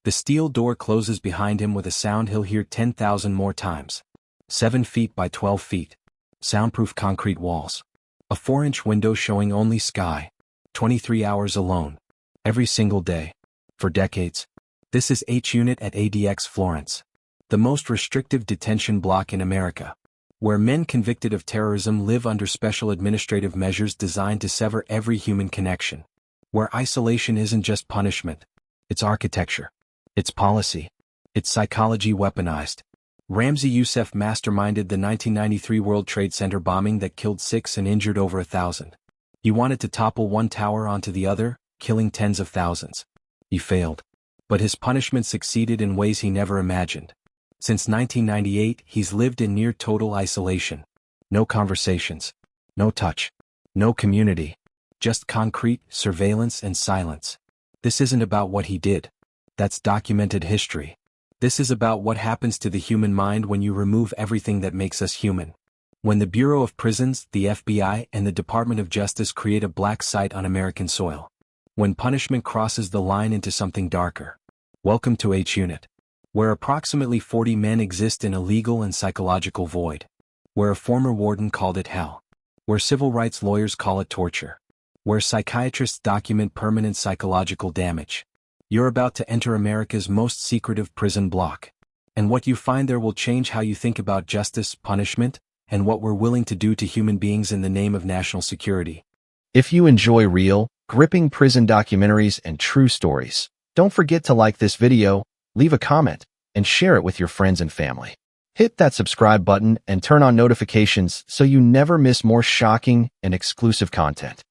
The steel door closes behind him with a sound he'll hear 10,000 more times. 7 feet by 12 feet. Soundproof concrete walls. A 4-inch window showing only sky. 23 hours alone. Every single day. For decades. This is H Unit at ADX Florence. The most restrictive detention block in America. Where men convicted of terrorism live under special administrative measures designed to sever every human connection. Where isolation isn't just punishment. It's architecture. It's policy. It's psychology weaponized. Ramzi Youssef masterminded the 1993 World Trade Center bombing that killed 6 and injured over 1,000. He wanted to topple one tower onto the other, killing tens of thousands. He failed. But his punishment succeeded in ways he never imagined. Since 1998, he's lived in near total isolation. No conversations. No touch. No community. Just concrete, surveillance, and silence. This isn't about what he did. That's documented history. This is about what happens to the human mind when you remove everything that makes us human. When the Bureau of Prisons, the FBI, and the Department of Justice create a black site on American soil. When punishment crosses the line into something darker. Welcome to H Unit. Where approximately 40 men exist in a legal and psychological void. Where a former warden called it hell. Where civil rights lawyers call it torture. Where psychiatrists document permanent psychological damage. You're about to enter America's most secretive prison block. And what you find there will change how you think about justice, punishment, and what we're willing to do to human beings in the name of national security. If you enjoy real, gripping prison documentaries and true stories, don't forget to like this video, leave a comment, and share it with your friends and family. Hit that subscribe button and turn on notifications so you never miss more shocking and exclusive content.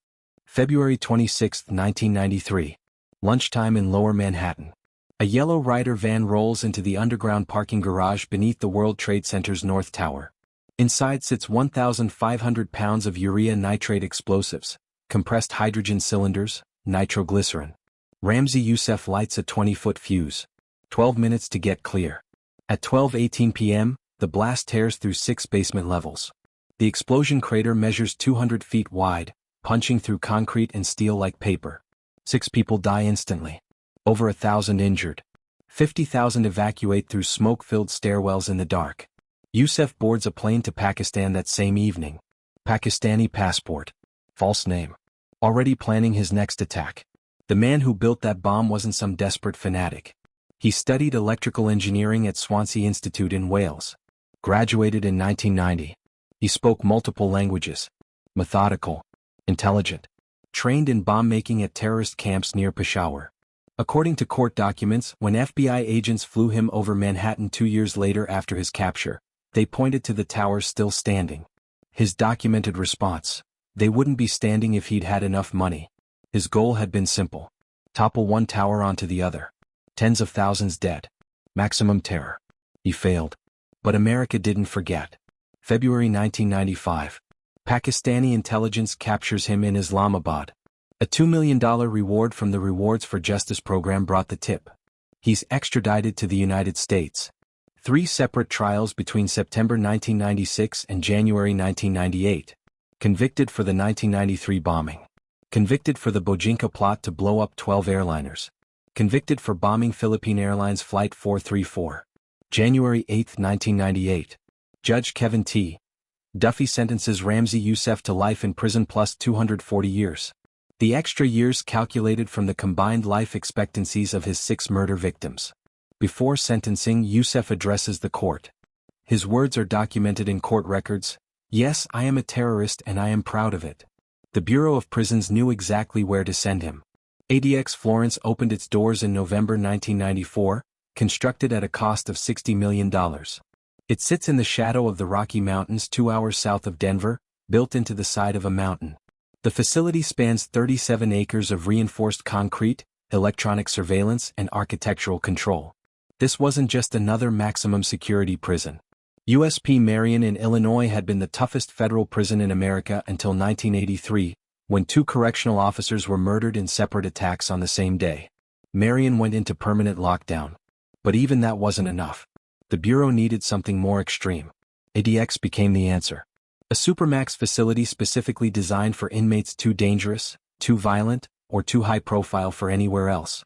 February 26, 1993. Lunchtime in Lower Manhattan. A yellow Ryder van rolls into the underground parking garage beneath the World Trade Center's North Tower. Inside sits 1,500 pounds of urea nitrate explosives, compressed hydrogen cylinders, nitroglycerin. Ramzi Youssef lights a 20-foot fuse. 12 minutes to get clear. At 12:18 p.m., the blast tears through 6 basement levels. The explosion crater measures 200 feet wide, punching through concrete and steel like paper. 6 people die instantly. Over 1,000 injured. 50,000 evacuate through smoke-filled stairwells in the dark. Youssef boards a plane to Pakistan that same evening. Pakistani passport. False name. Already planning his next attack. The man who built that bomb wasn't some desperate fanatic. He studied electrical engineering at Swansea Institute in Wales. Graduated in 1990. He spoke multiple languages. Methodical. Intelligent. Trained in bomb-making at terrorist camps near Peshawar. According to court documents, when FBI agents flew him over Manhattan 2 years later after his capture, they pointed to the towers still standing. His documented response: they wouldn't be standing if he'd had enough money. His goal had been simple. Topple one tower onto the other. Tens of thousands dead. Maximum terror. He failed. But America didn't forget. February 1995. Pakistani intelligence captures him in Islamabad. A $2 million reward from the Rewards for Justice program brought the tip. He's extradited to the United States. 3 separate trials between September 1996 and January 1998. Convicted for the 1993 bombing. Convicted for the Bojinka plot to blow up 12 airliners. Convicted for bombing Philippine Airlines Flight 434. January 8, 1998. Judge Kevin T. Duffy sentences Ramzi Youssef to life in prison plus 240 years. The extra years calculated from the combined life expectancies of his 6 murder victims. Before sentencing, Youssef addresses the court. His words are documented in court records. Yes, I am a terrorist and I am proud of it. The Bureau of Prisons knew exactly where to send him. ADX Florence opened its doors in November 1994, constructed at a cost of $60 million. It sits in the shadow of the Rocky Mountains 2 hours south of Denver, built into the side of a mountain. The facility spans 37 acres of reinforced concrete, electronic surveillance, and architectural control. This wasn't just another maximum security prison. USP Marion in Illinois had been the toughest federal prison in America until 1983, when 2 correctional officers were murdered in separate attacks on the same day. Marion went into permanent lockdown. But even that wasn't enough. The Bureau needed something more extreme. ADX became the answer. A Supermax facility specifically designed for inmates too dangerous, too violent, or too high profile for anywhere else.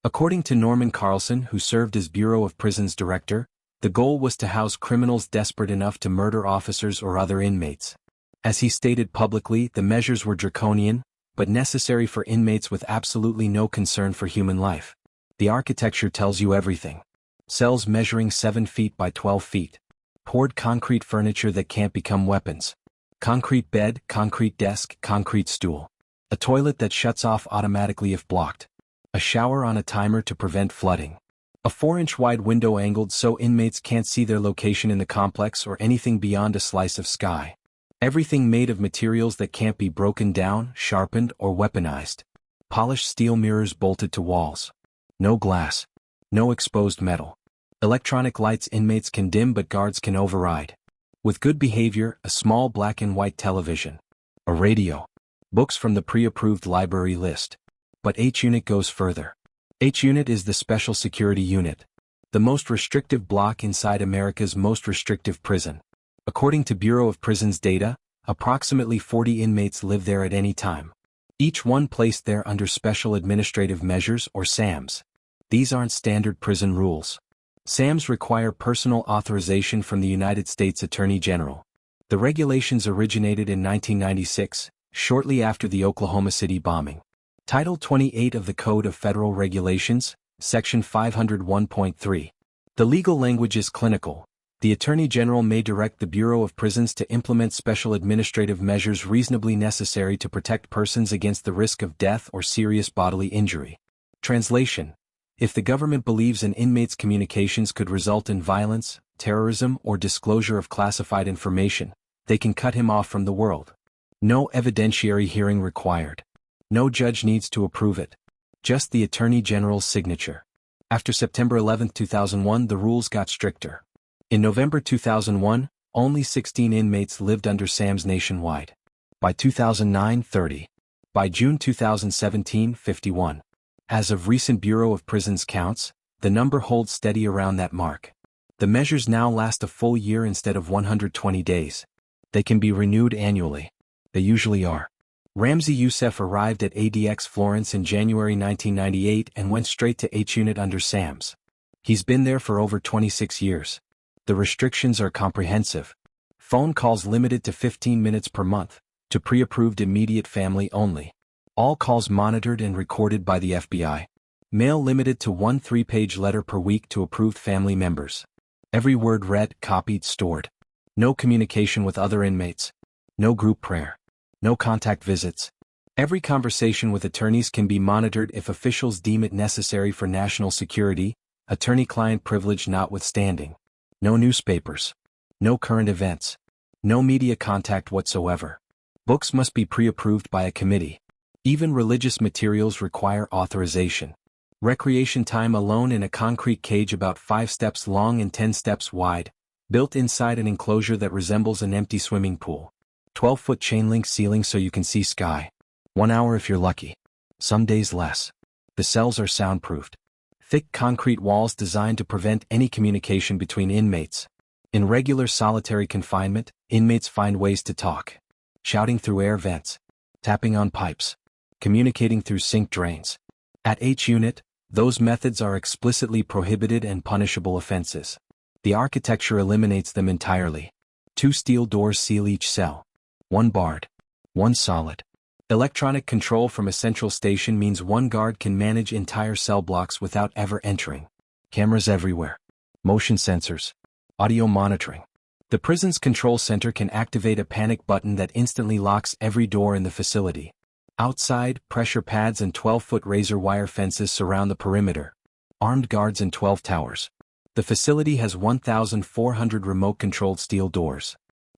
According to Norman Carlson, who served as Bureau of Prisons director, the goal was to house criminals desperate enough to murder officers or other inmates. As he stated publicly, the measures were draconian, but necessary for inmates with absolutely no concern for human life. The architecture tells you everything. Cells measuring 7 feet by 12 feet. Poured concrete furniture that can't become weapons. Concrete bed, concrete desk, concrete stool. A toilet that shuts off automatically if blocked. A shower on a timer to prevent flooding. A 4-inch wide window angled so inmates can't see their location in the complex or anything beyond a slice of sky. Everything made of materials that can't be broken down, sharpened, or weaponized. Polished steel mirrors bolted to walls. No glass. No exposed metal. Electronic lights inmates can dim but guards can override. With good behavior, a small black and white television. A radio. Books from the pre-approved library list. But H-Unit goes further. H-Unit is the special security unit. The most restrictive block inside America's most restrictive prison. According to Bureau of Prisons data, approximately 40 inmates live there at any time. Each one placed there under Special Administrative Measures or SAMs. These aren't standard prison rules. SAMs require personal authorization from the United States Attorney General. The regulations originated in 1996, shortly after the Oklahoma City bombing. Title 28 of the Code of Federal Regulations, Section 501.3. The legal language is clinical. The Attorney General may direct the Bureau of Prisons to implement special administrative measures reasonably necessary to protect persons against the risk of death or serious bodily injury. Translation: if the government believes an inmate's communications could result in violence, terrorism, or disclosure of classified information, they can cut him off from the world. No evidentiary hearing required. No judge needs to approve it. Just the Attorney General's signature. After September 11, 2001, the rules got stricter. In November 2001, only 16 inmates lived under SAMs nationwide. By 2009, 30. By June 2017, 51. As of recent Bureau of Prisons counts, the number holds steady around that mark. The measures now last a full year instead of 120 days. They can be renewed annually. They usually are. Ramzi Youssef arrived at ADX Florence in January 1998 and went straight to H-Unit under SAMs. He's been there for over 26 years. The restrictions are comprehensive. Phone calls limited to 15 minutes per month, to pre-approved immediate family only. All calls monitored and recorded by the FBI. Mail limited to 1 3-page letter per week to approved family members. Every word read, copied, stored. No communication with other inmates. No group prayer. No contact visits. Every conversation with attorneys can be monitored if officials deem it necessary for national security, attorney-client privilege notwithstanding. No newspapers. No current events. No media contact whatsoever. Books must be pre-approved by a committee. Even religious materials require authorization. Recreation time alone in a concrete cage about 5 steps long and 10 steps wide, built inside an enclosure that resembles an empty swimming pool. 12-foot chain-link ceiling so you can see sky. 1 hour if you're lucky. Some days less. The cells are soundproofed. Thick concrete walls designed to prevent any communication between inmates. In regular solitary confinement, inmates find ways to talk. Shouting through air vents. Tapping on pipes. Communicating through sink drains. At H-Unit, those methods are explicitly prohibited and punishable offenses. The architecture eliminates them entirely. 2 steel doors seal each cell. 1 barred. 1 solid. Electronic control from a central station means 1 guard can manage entire cell blocks without ever entering. Cameras everywhere. Motion sensors. Audio monitoring. The prison's control center can activate a panic button that instantly locks every door in the facility. Outside, pressure pads and 12-foot razor wire fences surround the perimeter. Armed guards in 12 towers. The facility has 1,400 remote-controlled steel doors.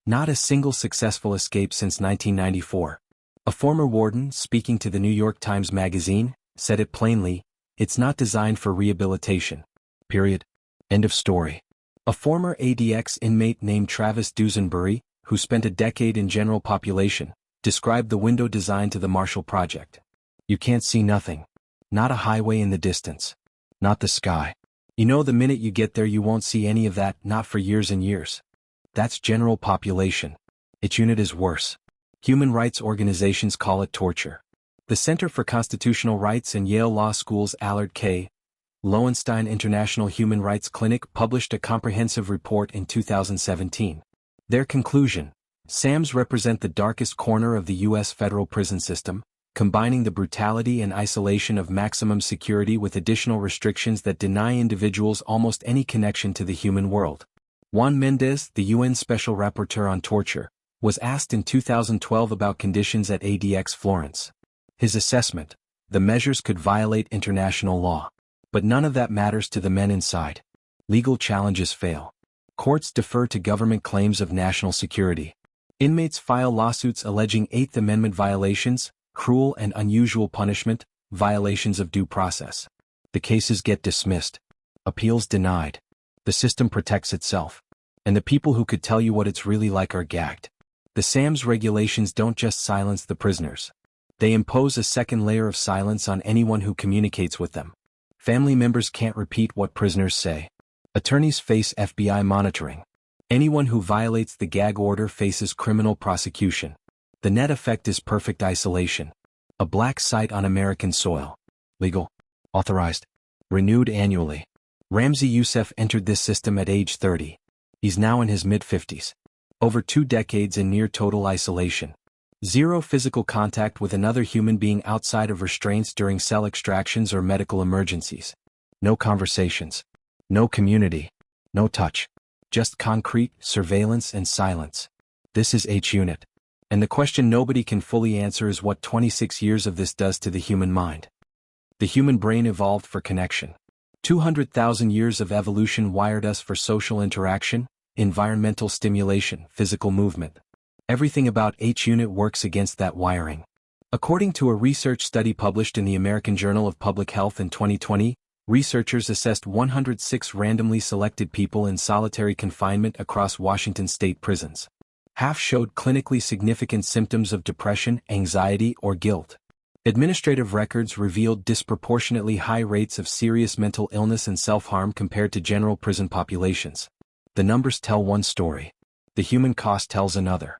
Not a single successful escape since 1994. A former warden, speaking to the New York Times Magazine, said it plainly, "It's not designed for rehabilitation. Period. End of story." A former ADX inmate named Travis Dusenbury, who spent a decade in general population, described the window design to the Marshall Project. You can't see nothing. Not a highway in the distance. Not the sky. You know the minute you get there you won't see any of that, not for years and years. That's general population. H-Unit is worse. Human rights organizations call it torture. The Center for Constitutional Rights and Yale Law School's Allard K. Lowenstein International Human Rights Clinic published a comprehensive report in 2017. Their conclusion: SAMs represent the darkest corner of the U.S. federal prison system, combining the brutality and isolation of maximum security with additional restrictions that deny individuals almost any connection to the human world. Juan Mendez, the UN Special Rapporteur on Torture, was asked in 2012 about conditions at ADX Florence. His assessment: the measures could violate international law. But none of that matters to the men inside. Legal challenges fail. Courts defer to government claims of national security. Inmates file lawsuits alleging Eighth Amendment violations, cruel and unusual punishment, violations of due process. The cases get dismissed. Appeals denied. The system protects itself. And the people who could tell you what it's really like are gagged. The SAMs regulations don't just silence the prisoners. They impose a second layer of silence on anyone who communicates with them. Family members can't repeat what prisoners say. Attorneys face FBI monitoring. Anyone who violates the gag order faces criminal prosecution. The net effect is perfect isolation. A black site on American soil. Legal. Authorized. Renewed annually. Ramzi Youssef entered this system at age 30. He's now in his mid-50s. Over 2 decades in near total isolation. Zero physical contact with another human being outside of restraints during cell extractions or medical emergencies. No conversations. No community. No touch. Just concrete, surveillance, and silence. This is H-Unit. And the question nobody can fully answer is what 26 years of this does to the human mind. The human brain evolved for connection. 200,000 years of evolution wired us for social interaction, environmental stimulation, physical movement. Everything about H-Unit works against that wiring. According to a research study published in the American Journal of Public Health in 2020, researchers assessed 106 randomly selected people in solitary confinement across Washington state prisons. Half showed clinically significant symptoms of depression, anxiety, or guilt. Administrative records revealed disproportionately high rates of serious mental illness and self-harm compared to general prison populations. The numbers tell one story. The human cost tells another.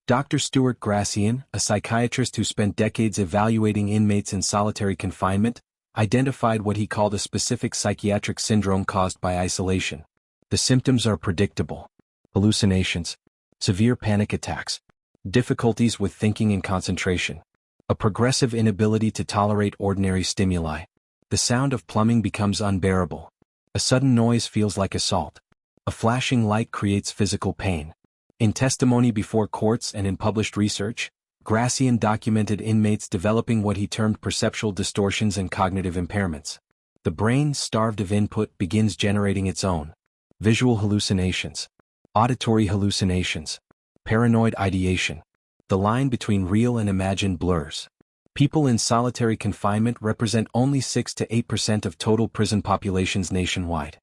Dr. Stuart Gracian, a psychiatrist who spent decades evaluating inmates in solitary confinement, identified what he called a specific psychiatric syndrome caused by isolation. The symptoms are predictable. Hallucinations, severe panic attacks, difficulties with thinking and concentration, a progressive inability to tolerate ordinary stimuli. The sound of plumbing becomes unbearable. A sudden noise feels like assault. A flashing light creates physical pain. In testimony before courts and in published research, Gracian documented inmates developing what he termed perceptual distortions and cognitive impairments. The brain, starved of input, begins generating its own. Visual hallucinations. Auditory hallucinations. Paranoid ideation. The line between real and imagined blurs. People in solitary confinement represent only 6 to 8% of total prison populations nationwide.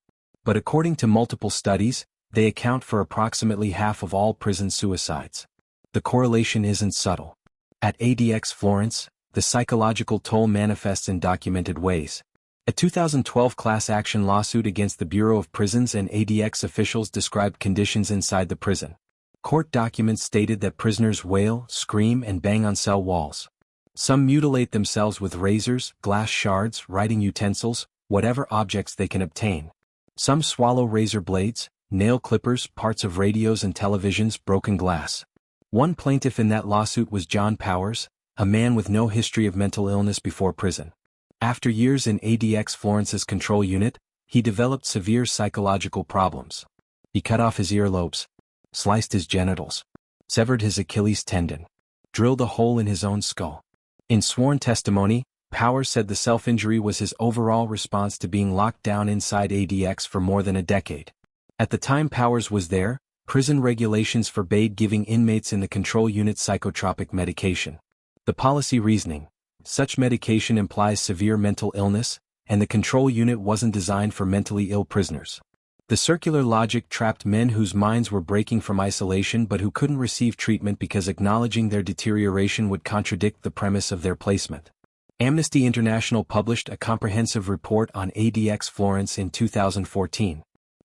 But according to multiple studies, they account for approximately half of all prison suicides. The correlation isn't subtle. At ADX Florence, the psychological toll manifests in documented ways. A 2012 class action lawsuit against the Bureau of Prisons and ADX officials described conditions inside the prison. Court documents stated that prisoners wail, scream, and bang on cell walls. Some mutilate themselves with razors, glass shards, writing utensils, whatever objects they can obtain. Some swallow razor blades, nail clippers, parts of radios and televisions, broken glass. One plaintiff in that lawsuit was John Powers, a man with no history of mental illness before prison. After years in ADX Florence's control unit, he developed severe psychological problems. He cut off his earlobes, sliced his genitals, severed his Achilles tendon, drilled a hole in his own skull. In sworn testimony, Powers said the self-injury was his overall response to being locked down inside ADX for more than a decade. At the time Powers was there, prison regulations forbade giving inmates in the control unit psychotropic medication. The policy reasoning: such medication implies severe mental illness, and the control unit wasn't designed for mentally ill prisoners. The circular logic trapped men whose minds were breaking from isolation but who couldn't receive treatment because acknowledging their deterioration would contradict the premise of their placement. Amnesty International published a comprehensive report on ADX Florence in 2014.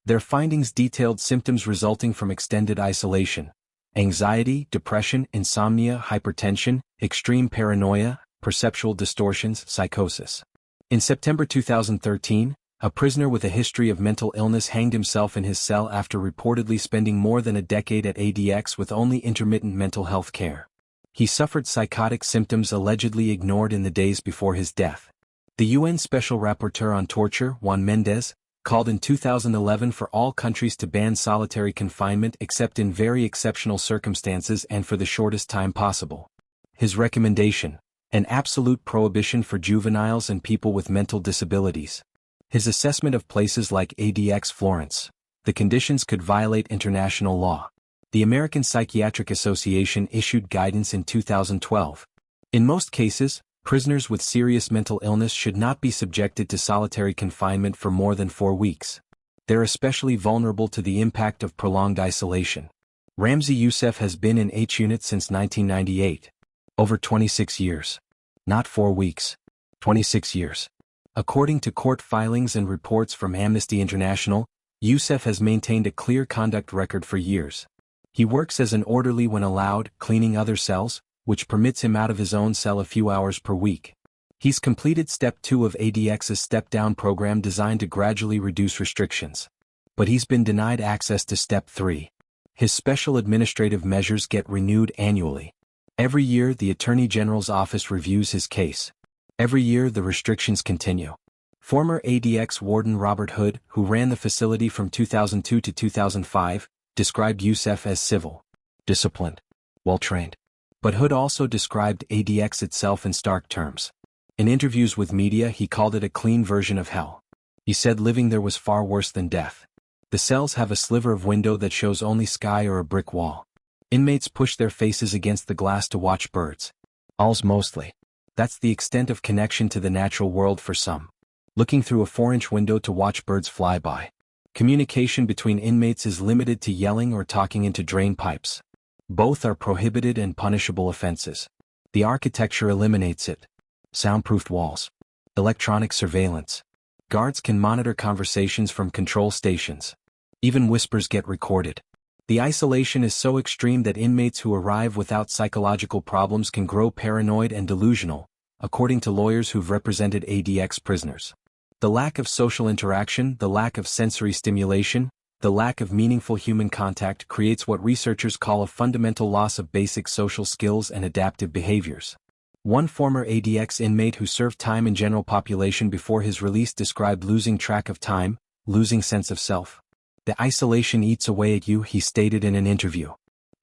Their findings detailed symptoms resulting from extended isolation: anxiety, depression, insomnia, hypertension, extreme paranoia, perceptual distortions, psychosis. In September 2013, A prisoner with a history of mental illness hanged himself in his cell after reportedly spending more than a decade at ADX with only intermittent mental health care. He suffered psychotic symptoms allegedly ignored in the days before his death. The UN Special Rapporteur on Torture, Juan Mendez, called in 2011 for all countries to ban solitary confinement except in very exceptional circumstances and for the shortest time possible. His recommendation: an absolute prohibition for juveniles and people with mental disabilities. His assessment of places like ADX Florence: the conditions could violate international law. The American Psychiatric Association issued guidance in 2012. In most cases, prisoners with serious mental illness should not be subjected to solitary confinement for more than 4 weeks. They're especially vulnerable to the impact of prolonged isolation. Ramzi Youssef has been in H Unit since 1998. Over 26 years. Not 4 weeks. 26 years. According to court filings and reports from Amnesty International, Youssef has maintained a clear conduct record for years. He works as an orderly when allowed, cleaning other cells, which permits him out of his own cell a few hours per week. He's completed Step 2 of ADX's step-down program designed to gradually reduce restrictions. But he's been denied access to Step 3. His special administrative measures get renewed annually. Every year the Attorney General's office reviews his case. Every year the restrictions continue. Former ADX warden Robert Hood, who ran the facility from 2002 to 2005, described Youssef as civil, disciplined, well-trained. But Hood also described ADX itself in stark terms. In interviews with media he called it a clean version of hell. He said living there was far worse than death. The cells have a sliver of window that shows only sky or a brick wall. Inmates push their faces against the glass to watch birds. Owls mostly. That's the extent of connection to the natural world for some. Looking through a 4-inch window to watch birds fly by. Communication between inmates is limited to yelling or talking into drain pipes. Both are prohibited and punishable offenses. The architecture eliminates it. Soundproofed walls. Electronic surveillance. Guards can monitor conversations from control stations. Even whispers get recorded. The isolation is so extreme that inmates who arrive without psychological problems can grow paranoid and delusional, according to lawyers who've represented ADX prisoners. The lack of social interaction, the lack of sensory stimulation, the lack of meaningful human contact creates what researchers call a fundamental loss of basic social skills and adaptive behaviors. One former ADX inmate who served time in general population before his release described losing track of time, losing sense of self. The isolation eats away at you, he stated in an interview.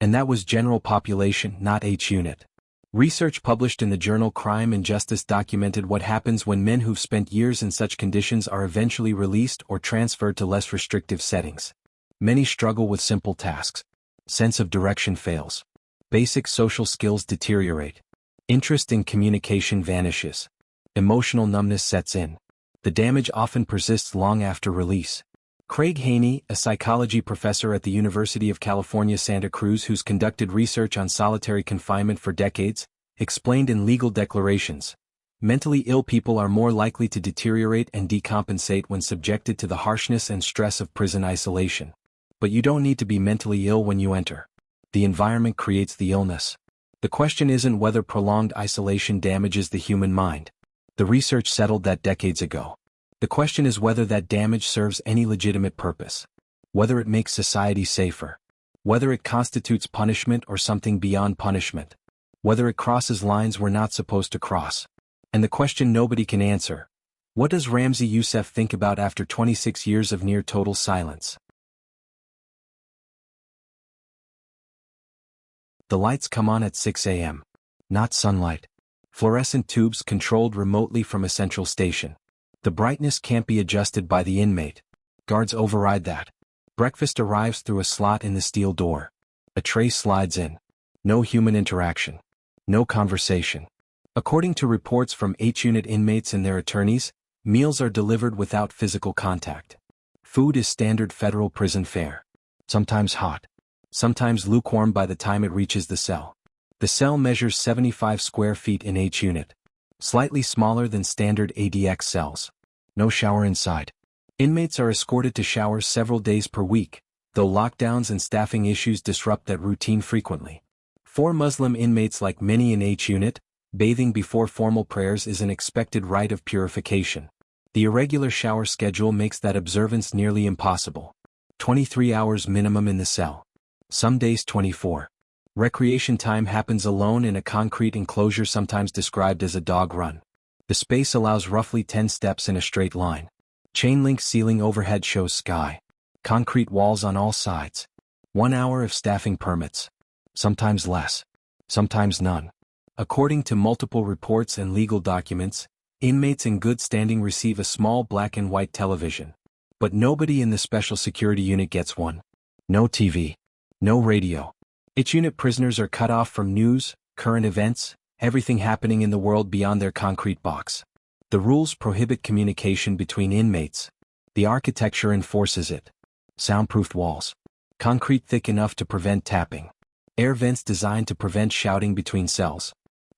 And that was general population, not H Unit. Research published in the journal Crime and Justice documented what happens when men who've spent years in such conditions are eventually released or transferred to less restrictive settings. Many struggle with simple tasks. Sense of direction fails. Basic social skills deteriorate. Interest in communication vanishes. Emotional numbness sets in. The damage often persists long after release. Craig Haney, a psychology professor at the University of California, Santa Cruz who's conducted research on solitary confinement for decades, explained in Legal Declarations, mentally ill people are more likely to deteriorate and decompensate when subjected to the harshness and stress of prison isolation. But you don't need to be mentally ill when you enter. The environment creates the illness. The question isn't whether prolonged isolation damages the human mind. The research settled that decades ago. The question is whether that damage serves any legitimate purpose. Whether it makes society safer. Whether it constitutes punishment or something beyond punishment. Whether it crosses lines we're not supposed to cross. And the question nobody can answer: what does Ramzi Youssef think about after 26 years of near total silence? The lights come on at 6 a.m. Not sunlight. Fluorescent tubes controlled remotely from a central station. The brightness can't be adjusted by the inmate. Guards override that. Breakfast arrives through a slot in the steel door. A tray slides in. No human interaction. No conversation. According to reports from H-Unit inmates and their attorneys, meals are delivered without physical contact. Food is standard federal prison fare. Sometimes hot. Sometimes lukewarm by the time it reaches the cell. The cell measures 75 square feet in H-Unit. Slightly smaller than standard ADX cells. No shower inside. Inmates are escorted to showers several days per week, though lockdowns and staffing issues disrupt that routine frequently. For Muslim inmates, like many in H Unit, bathing before formal prayers is an expected rite of purification. The irregular shower schedule makes that observance nearly impossible. 23 hours minimum in the cell. Some days 24. Recreation time happens alone in a concrete enclosure sometimes described as a dog run. The space allows roughly 10 steps in a straight line. Chain-link ceiling overhead shows sky. Concrete walls on all sides. 1 hour of staffing permits. Sometimes less. Sometimes none. According to multiple reports and legal documents, inmates in good standing receive a small black and white television. But nobody in the special security unit gets one. No TV. No radio. Each unit prisoners are cut off from news, current events, everything happening in the world beyond their concrete box. The rules prohibit communication between inmates. The architecture enforces it. Soundproofed walls. Concrete thick enough to prevent tapping. Air vents designed to prevent shouting between cells.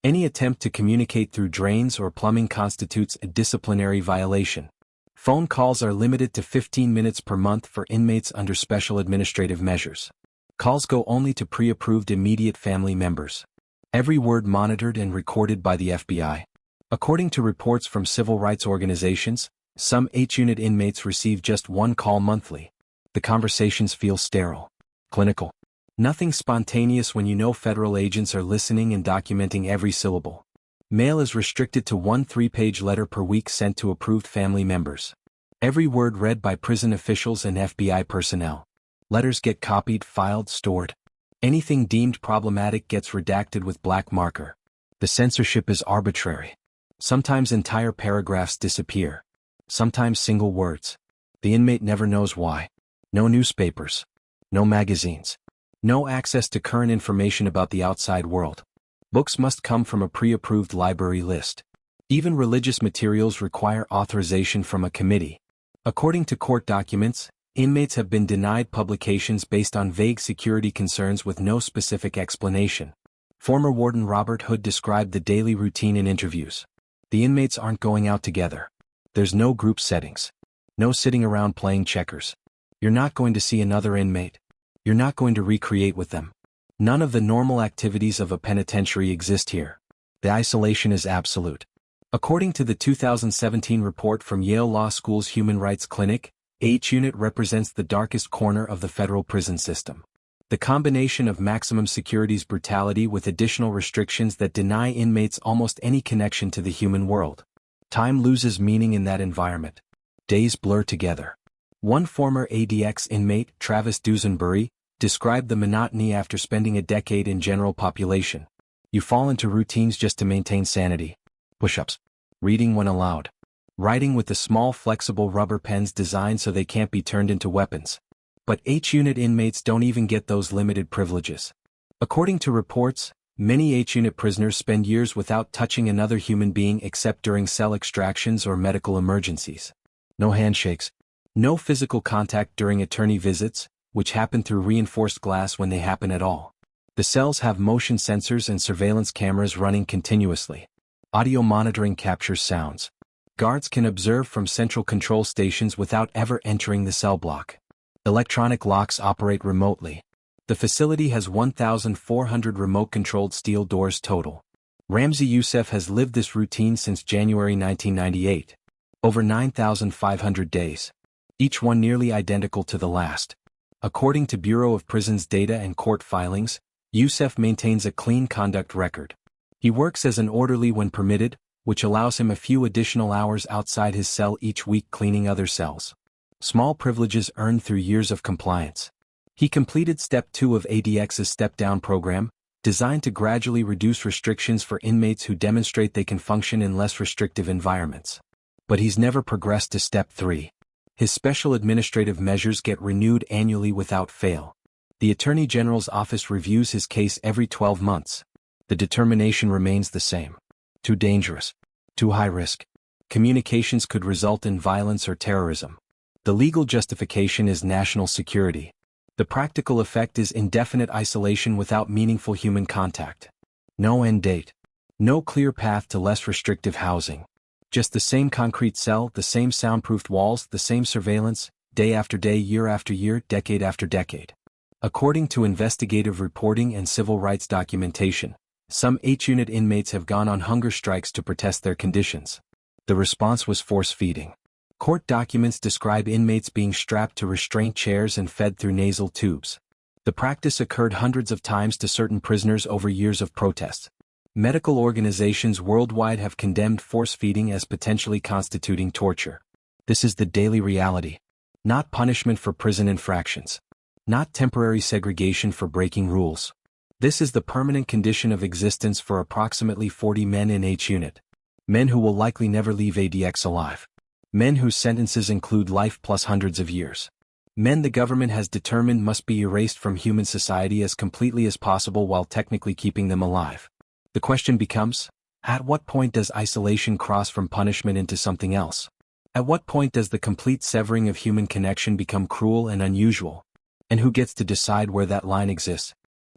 Any attempt to communicate through drains or plumbing constitutes a disciplinary violation. Phone calls are limited to 15 minutes per month for inmates under special administrative measures. Calls go only to pre-approved immediate family members. Every word monitored and recorded by the FBI. According to reports from civil rights organizations, some H-unit inmates receive just one call monthly. The conversations feel sterile. Clinical. Nothing spontaneous when you know federal agents are listening and documenting every syllable. Mail is restricted to one 3-page letter per week sent to approved family members. Every word read by prison officials and FBI personnel. Letters get copied, filed, stored. Anything deemed problematic gets redacted with black marker. The censorship is arbitrary. Sometimes entire paragraphs disappear. Sometimes single words. The inmate never knows why. No newspapers. No magazines. No access to current information about the outside world. Books must come from a pre-approved library list. Even religious materials require authorization from a committee. According to court documents, inmates have been denied publications based on vague security concerns with no specific explanation. Former Warden Robert Hood described the daily routine in interviews. The inmates aren't going out together. There's no group settings. No sitting around playing checkers. You're not going to see another inmate. You're not going to recreate with them. None of the normal activities of a penitentiary exist here. The isolation is absolute. According to the 2017 report from Yale Law School's Human Rights Clinic, H-Unit represents the darkest corner of the federal prison system. The combination of maximum security's brutality with additional restrictions that deny inmates almost any connection to the human world. Time loses meaning in that environment. Days blur together. One former ADX inmate, Travis Dusenbury, described the monotony after spending a decade in general population. You fall into routines just to maintain sanity. Push-ups. Reading when allowed. Writing with the small flexible rubber pens designed so they can't be turned into weapons. But H-Unit inmates don't even get those limited privileges. According to reports, many H-Unit prisoners spend years without touching another human being except during cell extractions or medical emergencies. No handshakes. No physical contact during attorney visits, which happen through reinforced glass when they happen at all. The cells have motion sensors and surveillance cameras running continuously. Audio monitoring captures sounds. Guards can observe from central control stations without ever entering the cell block. Electronic locks operate remotely. The facility has 1,400 remote-controlled steel doors total. Ramzi Youssef has lived this routine since January 1998. Over 9,500 days. Each one nearly identical to the last. According to Bureau of Prisons data and court filings, Youssef maintains a clean conduct record. He works as an orderly when permitted, which allows him a few additional hours outside his cell each week cleaning other cells. Small privileges earned through years of compliance. He completed Step 2 of ADX's step-down program, designed to gradually reduce restrictions for inmates who demonstrate they can function in less restrictive environments. But he's never progressed to Step 3. His special administrative measures get renewed annually without fail. The Attorney General's office reviews his case every 12 months. The determination remains the same. Too dangerous. Too high risk. Communications could result in violence or terrorism. The legal justification is national security. The practical effect is indefinite isolation without meaningful human contact. No end date. No clear path to less restrictive housing. Just the same concrete cell, the same soundproofed walls, the same surveillance, day after day, year after year, decade after decade. According to investigative reporting and civil rights documentation, some H-Unit inmates have gone on hunger strikes to protest their conditions. The response was force-feeding. Court documents describe inmates being strapped to restraint chairs and fed through nasal tubes. The practice occurred hundreds of times to certain prisoners over years of protests. Medical organizations worldwide have condemned force-feeding as potentially constituting torture. This is the daily reality. Not punishment for prison infractions. Not temporary segregation for breaking rules. This is the permanent condition of existence for approximately 40 men in H Unit. Men who will likely never leave ADX alive. Men whose sentences include life plus hundreds of years. Men the government has determined must be erased from human society as completely as possible while technically keeping them alive. The question becomes, at what point does isolation cross from punishment into something else? At what point does the complete severing of human connection become cruel and unusual? And who gets to decide where that line exists?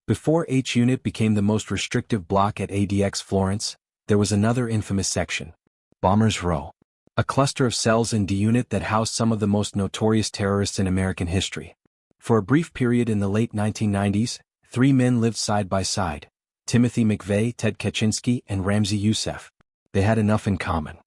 Before H Unit became the most restrictive block at ADX Florence, there was another infamous section. Bombers Row. A cluster of cells in D Unit that housed some of the most notorious terrorists in American history. For a brief period in the late 1990s, 3 men lived side by side. Timothy McVeigh, Ted Kaczynski, and Ramzi Youssef. They had enough in common.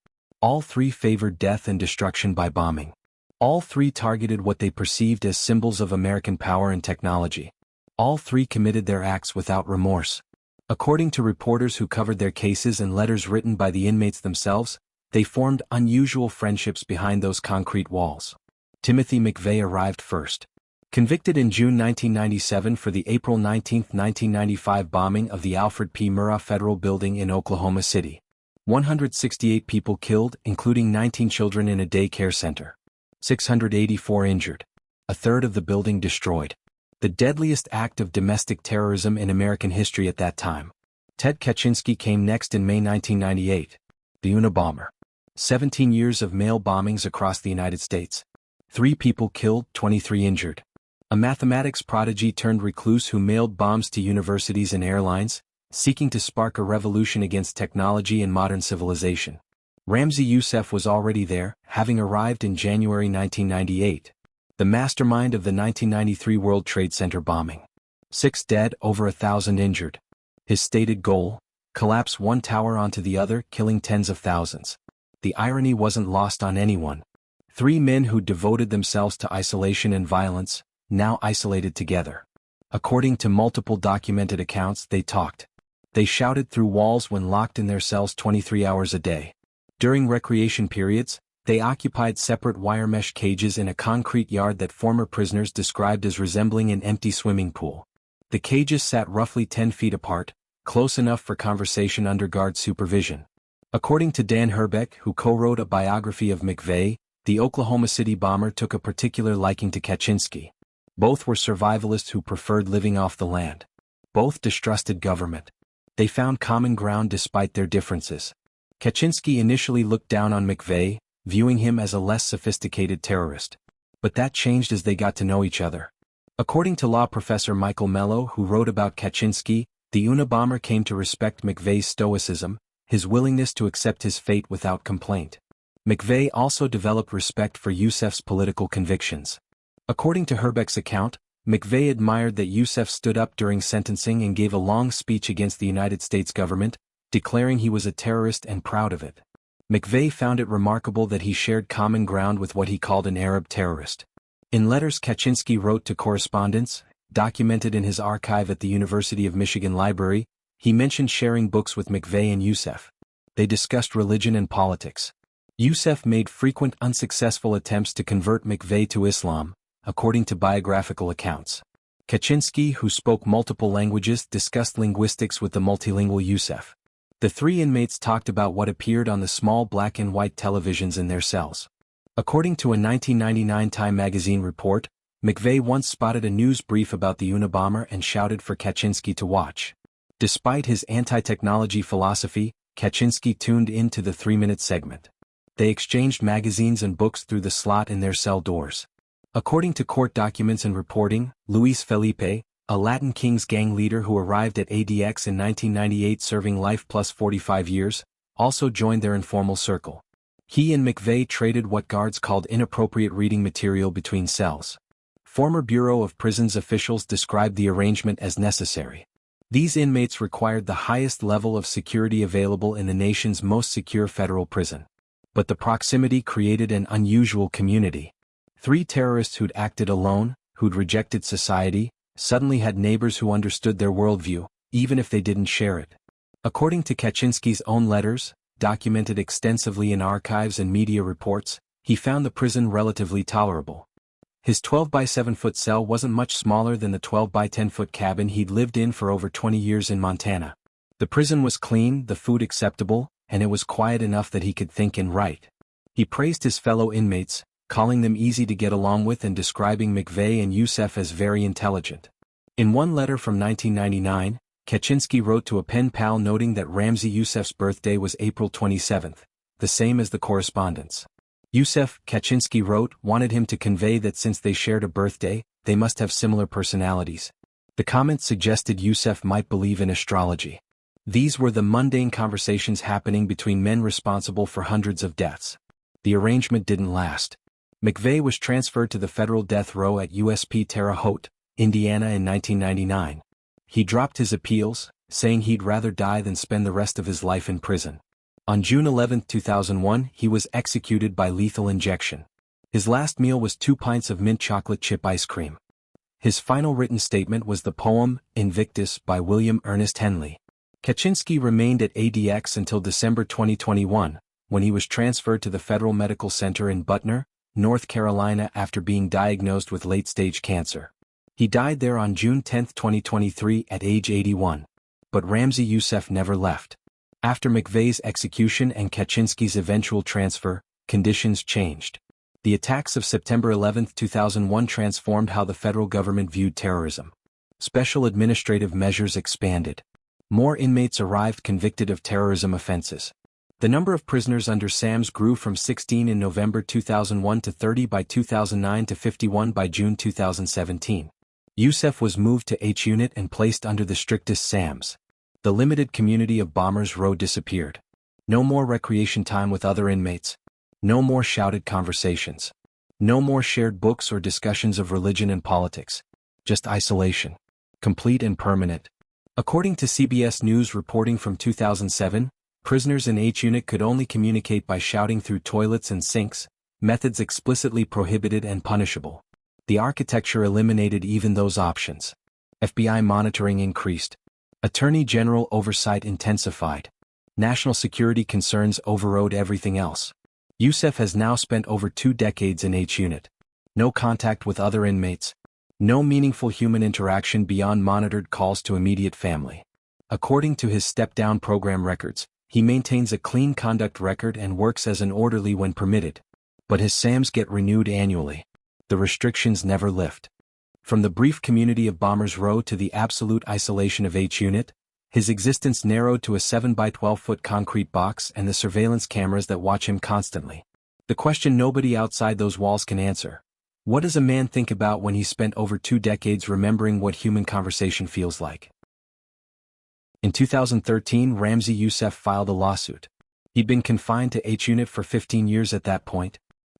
All 3 favored death and destruction by bombing. All 3 targeted what they perceived as symbols of American power and technology. All 3 committed their acts without remorse. According to reporters who covered their cases and letters written by the inmates themselves, they formed unusual friendships behind those concrete walls. Timothy McVeigh arrived first. Convicted in June 1997 for the April 19, 1995 bombing of the Alfred P. Murrah Federal Building in Oklahoma City. 168 people killed, including 19 children in a daycare center. 684 injured. A third of the building destroyed. The deadliest act of domestic terrorism in American history at that time. Ted Kaczynski came next in May 1998. The Unabomber. 17 years of mail bombings across the United States. 3 people killed, 23 injured. A mathematics prodigy turned recluse who mailed bombs to universities and airlines, seeking to spark a revolution against technology and modern civilization. Ramzi Youssef was already there, having arrived in January 1998. The mastermind of the 1993 World Trade Center bombing. 6 dead, over 1,000 injured. His stated goal? Collapse one tower onto the other, killing tens of thousands. The irony wasn't lost on anyone. 3 men who devoted themselves to isolation and violence, now isolated together. According to multiple documented accounts, they talked. They shouted through walls when locked in their cells 23 hours a day. During recreation periods, they occupied separate wire mesh cages in a concrete yard that former prisoners described as resembling an empty swimming pool. The cages sat roughly 10 feet apart, close enough for conversation under guard supervision. According to Dan Herbeck, who co-wrote a biography of McVeigh, the Oklahoma City bomber took a particular liking to Kaczynski. Both were survivalists who preferred living off the land. Both distrusted government. They found common ground despite their differences. Kaczynski initially looked down on McVeigh, viewing him as a less sophisticated terrorist. But that changed as they got to know each other. According to law professor Michael Mello, who wrote about Kaczynski, the Unabomber came to respect McVeigh's stoicism, his willingness to accept his fate without complaint. McVeigh also developed respect for Youssef's political convictions. According to Herbeck's account, McVeigh admired that Youssef stood up during sentencing and gave a long speech against the United States government, declaring he was a terrorist and proud of it. McVeigh found it remarkable that he shared common ground with what he called an Arab terrorist. In letters Kaczynski wrote to correspondents, documented in his archive at the University of Michigan Library, he mentioned sharing books with McVeigh and Youssef. They discussed religion and politics. Youssef made frequent unsuccessful attempts to convert McVeigh to Islam, according to biographical accounts. Kaczynski, who spoke multiple languages, discussed linguistics with the multilingual Youssef. The 3 inmates talked about what appeared on the small black and white televisions in their cells. According to a 1999 Time magazine report, McVeigh once spotted a news brief about the Unabomber and shouted for Kaczynski to watch. Despite his anti-technology philosophy, Kaczynski tuned in to the 3-minute segment. They exchanged magazines and books through the slot in their cell doors. According to court documents and reporting, Luis Felipe, a Latin Kings gang leader who arrived at ADX in 1998 serving life plus 45 years, also joined their informal circle. He and McVeigh traded what guards called inappropriate reading material between cells. Former Bureau of Prisons officials described the arrangement as necessary. These inmates required the highest level of security available in the nation's most secure federal prison. But the proximity created an unusual community. 3 terrorists who'd acted alone, who'd rejected society, suddenly had neighbors who understood their worldview, even if they didn't share it. According to Kaczynski's own letters, documented extensively in archives and media reports, he found the prison relatively tolerable. His 12 by 7-foot cell wasn't much smaller than the 12 by 10-foot cabin he'd lived in for over 20 years in Montana. The prison was clean, the food acceptable, and it was quiet enough that he could think and write. He praised his fellow inmates, calling them easy to get along with and describing McVeigh and Youssef as very intelligent. In one letter from 1999, Kaczynski wrote to a pen pal noting that Ramzi Youssef's birthday was April 27, the same as the correspondence. Youssef, Kaczynski wrote, wanted him to convey that since they shared a birthday, they must have similar personalities. The comment suggested Youssef might believe in astrology. These were the mundane conversations happening between men responsible for hundreds of deaths. The arrangement didn't last. McVeigh was transferred to the federal death row at USP Terre Haute, Indiana in 1999. He dropped his appeals, saying he'd rather die than spend the rest of his life in prison. On June 11, 2001, he was executed by lethal injection. His last meal was 2 pints of mint chocolate chip ice cream. His final written statement was the poem, Invictus by William Ernest Henley. Kaczynski remained at ADX until December 2021, when he was transferred to the Federal Medical Center in Butner, North Carolina after being diagnosed with late-stage cancer. He died there on June 10, 2023 at age 81. But Ramzi Youssef never left. After McVeigh's execution and Kaczynski's eventual transfer, conditions changed. The attacks of September 11, 2001 transformed how the federal government viewed terrorism. Special administrative measures expanded. More inmates arrived convicted of terrorism offenses. The number of prisoners under SAMS grew from 16 in November 2001 to 30 by 2009 to 51 by June 2017. Youssef was moved to H Unit and placed under the strictest SAMS. The limited community of Bombers Row disappeared. No more recreation time with other inmates. No more shouted conversations. No more shared books or discussions of religion and politics. Just isolation. Complete and permanent. According to CBS News reporting from 2007, prisoners in H Unit could only communicate by shouting through toilets and sinks, methods explicitly prohibited and punishable. The architecture eliminated even those options. FBI monitoring increased. Attorney General oversight intensified. National security concerns overrode everything else. Youssef has now spent over 2 decades in H Unit. No contact with other inmates. No meaningful human interaction beyond monitored calls to immediate family. According to his step-down program records, he maintains a clean conduct record and works as an orderly when permitted. But his SAMs get renewed annually. The restrictions never lift. From the brief community of Bombers Row to the absolute isolation of H Unit, his existence narrowed to a 7 by 12-foot concrete box and the surveillance cameras that watch him constantly. The question nobody outside those walls can answer. What does a man think about when he spent over 2 decades remembering what human conversation feels like? In 2013, Ramzi Youssef filed a lawsuit. He'd been confined to H Unit for 15 years at that point.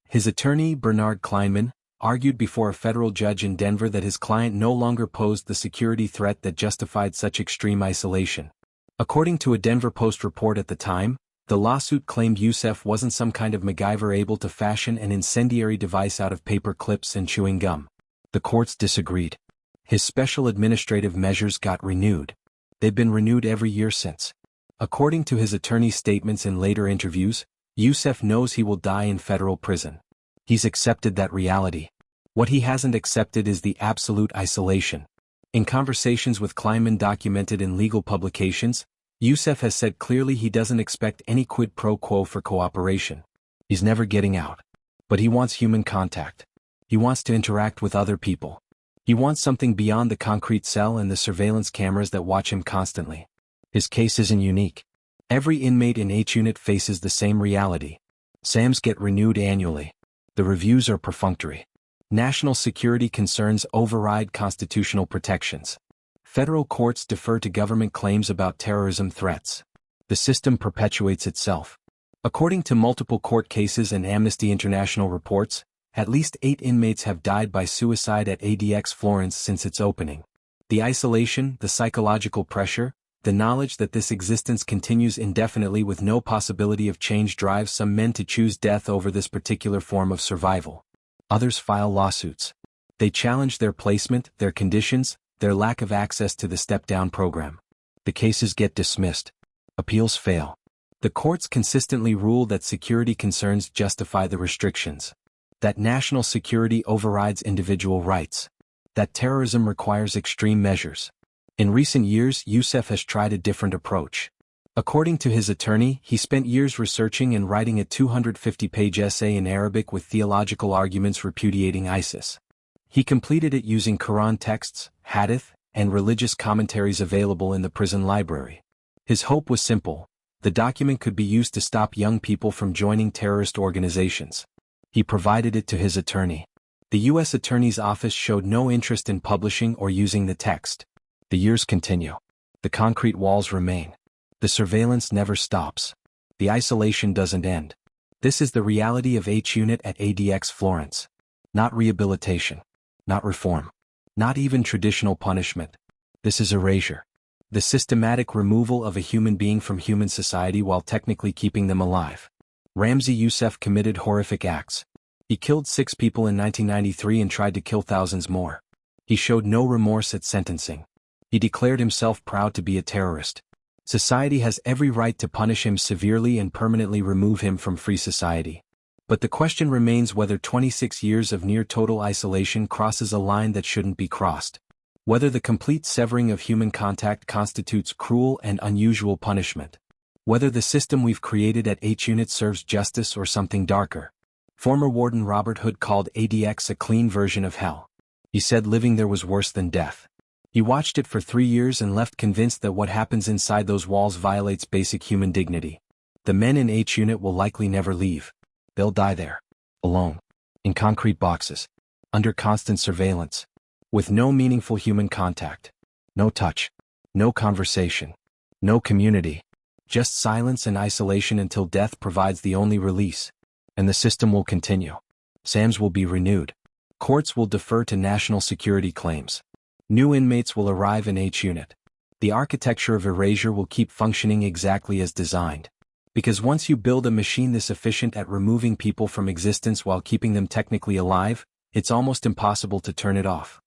His attorney, Bernard Kleinman, argued before a federal judge in Denver that his client no longer posed the security threat that justified such extreme isolation. According to a Denver Post report at the time, the lawsuit claimed Youssef wasn't some kind of MacGyver able to fashion an incendiary device out of paper clips and chewing gum. The courts disagreed. His special administrative measures got renewed. They've been renewed every year since. According to his attorney's statements in later interviews, Youssef knows he will die in federal prison. He's accepted that reality. What he hasn't accepted is the absolute isolation. In conversations with Kleinman documented in legal publications, Youssef has said clearly he doesn't expect any quid pro quo for cooperation. He's never getting out. But he wants human contact. He wants to interact with other people. He wants something beyond the concrete cell and the surveillance cameras that watch him constantly. His case isn't unique. Every inmate in H Unit faces the same reality. SAMs get renewed annually. The reviews are perfunctory. National security concerns override constitutional protections. Federal courts defer to government claims about terrorism threats. The system perpetuates itself. According to multiple court cases and Amnesty International reports, at least 8 inmates have died by suicide at ADX Florence since its opening. The isolation, the psychological pressure, The knowledge that this existence continues indefinitely with no possibility of change drives some men to choose death over this particular form of survival. Others file lawsuits. They challenge their placement, their conditions, their lack of access to the step-down program. The cases get dismissed. Appeals fail. The courts consistently rule that security concerns justify the restrictions. That national security overrides individual rights. That terrorism requires extreme measures. In recent years, Youssef has tried a different approach. According to his attorney, he spent years researching and writing a 250-page essay in Arabic with theological arguments repudiating ISIS. He completed it using Quran texts, hadith, and religious commentaries available in the prison library. His hope was simple: the document could be used to stop young people from joining terrorist organizations. He provided it to his attorney. The U.S. Attorney's Office showed no interest in publishing or using the text. The years continue. The concrete walls remain. The surveillance never stops. The isolation doesn't end. This is the reality of H Unit at ADX Florence. Not rehabilitation. Not reform. Not even traditional punishment. This is erasure. The systematic removal of a human being from human society while technically keeping them alive. Ramzi Youssef committed horrific acts. He killed 6 people in 1993 and tried to kill thousands more. He showed no remorse at sentencing. He declared himself proud to be a terrorist. Society has every right to punish him severely and permanently remove him from free society. But the question remains whether 26 years of near-total isolation crosses a line that shouldn't be crossed. Whether the complete severing of human contact constitutes cruel and unusual punishment. Whether the system we've created at H Unit serves justice or something darker. Former Warden Robert Hood called ADX a clean version of hell. He said living there was worse than death. He watched it for 3 years and left convinced that what happens inside those walls violates basic human dignity. The men in H Unit will likely never leave. They'll die there. Alone. In concrete boxes. Under constant surveillance. With no meaningful human contact. No touch. No conversation. No community. Just silence and isolation until death provides the only release. And the system will continue. SAMs will be renewed. Courts will defer to national security claims. New inmates will arrive in H Unit. The architecture of Erasure will keep functioning exactly as designed. Because once you build a machine this efficient at removing people from existence while keeping them technically alive, it's almost impossible to turn it off.